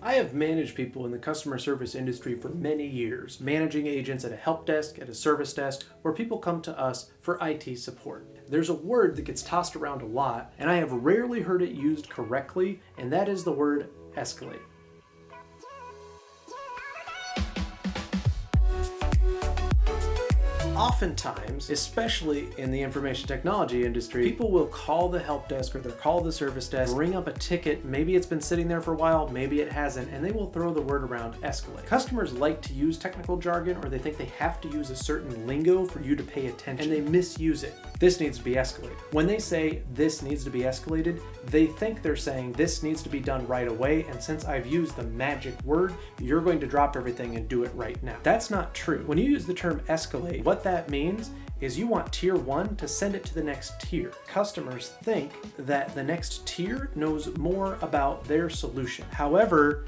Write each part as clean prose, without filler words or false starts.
I have managed people in the customer service industry for many years, managing agents at a help desk, at a service desk, where people come to us for IT support. There's a word that gets tossed around a lot, and I have rarely heard it used correctly, and that is the word escalate. Oftentimes, especially in the information technology industry, people will call the help desk or they'll call the service desk, bring up a ticket, maybe it's been sitting there for a while, maybe it hasn't, and they will throw the word around escalate. Customers like to use technical jargon, or they think they have to use a certain lingo for you to pay attention, and they misuse it. This needs to be escalated. When they say this needs to be escalated, they think they're saying this needs to be done right away, and since I've used the magic word, you're going to drop everything and do it right now. That's not true. When you use the term escalate, what that means is you want tier 1 to send it to the next tier. Customers think that the next tier knows more about their solution. However,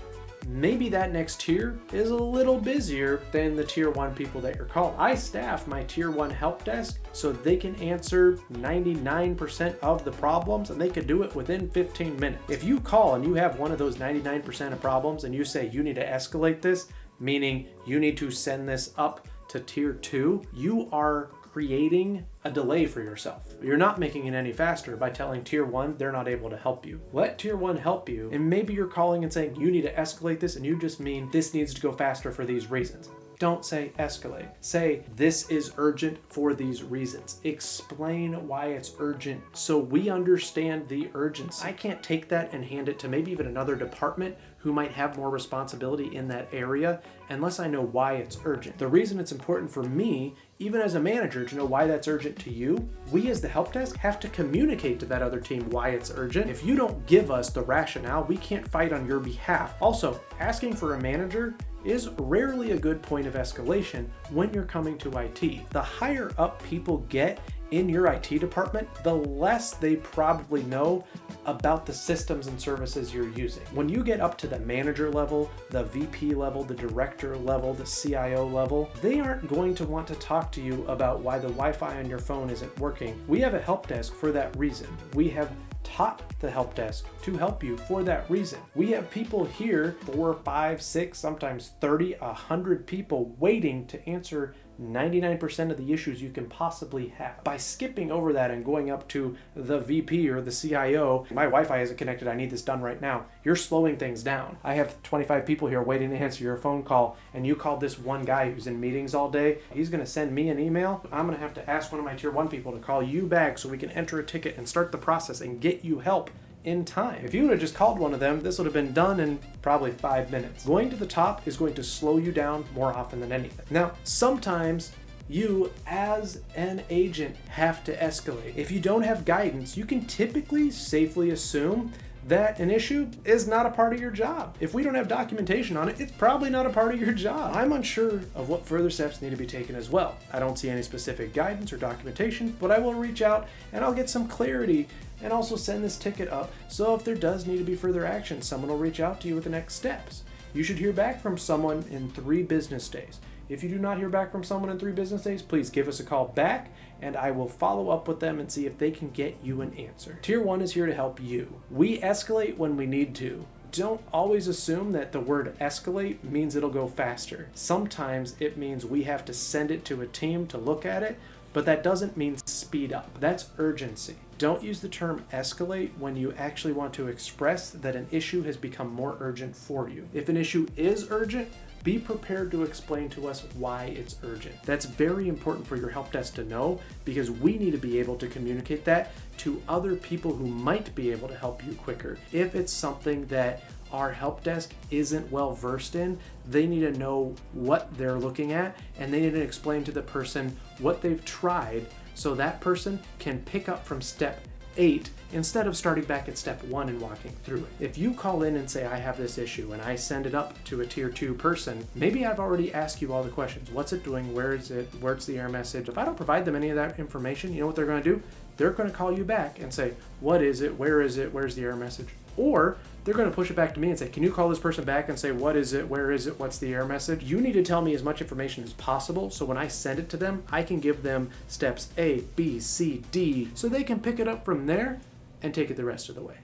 maybe that next tier is a little busier than the tier 1 people that you're calling. I staff my tier 1 help desk so they can answer 99% of the problems, and they could do it within 15 minutes. If you call and you have one of those 99% of problems and you say you need to escalate this, meaning you need to send this up to tier 2, you are creating a delay for yourself. You're not making it any faster by telling tier 1 they're not able to help you. Let tier 1 help you, and maybe you're calling and saying you need to escalate this and you just mean this needs to go faster for these reasons. Don't say escalate. Say this is urgent for these reasons. Explain why it's urgent so we understand the urgency. I can't take that and hand it to maybe even another department who might have more responsibility in that area unless I know why it's urgent. The reason it's important for me, even as a manager, to know why that's urgent to you, we as the help desk have to communicate to that other team why it's urgent. If you don't give us the rationale, we can't fight on your behalf. Also, asking for a manager is rarely a good point of escalation when you're coming to IT. The higher up people get in your IT department, the less they probably know about the systems and services you're using. When you get up to the manager level, the VP level, the director level, the CIO level, they aren't going to want to talk to you about why the Wi-Fi on your phone isn't working. We have a help desk for that reason. We have taught the help desk to help you for that reason. We have people here, 4, 5, 6, sometimes 30, 100 people waiting to answer 99% of the issues you can possibly have. By skipping over that and going up to the VP or the CIO, my Wi-Fi isn't connected, I need this done right now, you're slowing things down. I have 25 people here waiting to answer your phone call, and you called this one guy who's in meetings all day. He's gonna send me an email. I'm gonna have to ask one of my tier 1 people to call you back so we can enter a ticket and start the process and get you help in time. If you would have just called one of them, this would have been done in probably 5 minutes. Going to the top is going to slow you down more often than anything. Now, sometimes you as an agent have to escalate. If you don't have guidance, you can typically safely assume that an issue is not a part of your job. If we don't have documentation on it, it's probably not a part of your job. I'm unsure of what further steps need to be taken as well. I don't see any specific guidance or documentation, but I will reach out and I'll get some clarity and also send this ticket up. So if there does need to be further action, someone will reach out to you with the next steps. You should hear back from someone in 3 business days. If you do not hear back from someone in 3 business days, please give us a call back and I will follow up with them and see if they can get you an answer. Tier 1 is here to help you. We escalate when we need to. Don't always assume that the word escalate means it'll go faster. Sometimes it means we have to send it to a team to look at it, but that doesn't mean speed up. That's urgency. Don't use the term escalate when you actually want to express that an issue has become more urgent for you. If an issue is urgent, be prepared to explain to us why it's urgent. That's very important for your help desk to know because we need to be able to communicate that to other people who might be able to help you quicker. If it's something that our help desk isn't well versed in, they need to know what they're looking at and they need to explain to the person what they've tried so that person can pick up from step 8 instead of starting back at step 1 and walking through it. If you call in and say, I have this issue, and I send it up to a tier 2 person, maybe I've already asked you all the questions. What's it doing? Where is it? Where's the error message? If I don't provide them any of that information, you know what they're going to do? They're going to call you back and say, what is it? Where is it? Where's the error message? Or they're going to push it back to me and say, can you call this person back and say, what is it? Where is it? What's the error message? You need to tell me as much information as possible so when I send it to them, I can give them steps A, B, C, D, so they can pick it up from there and take it the rest of the way.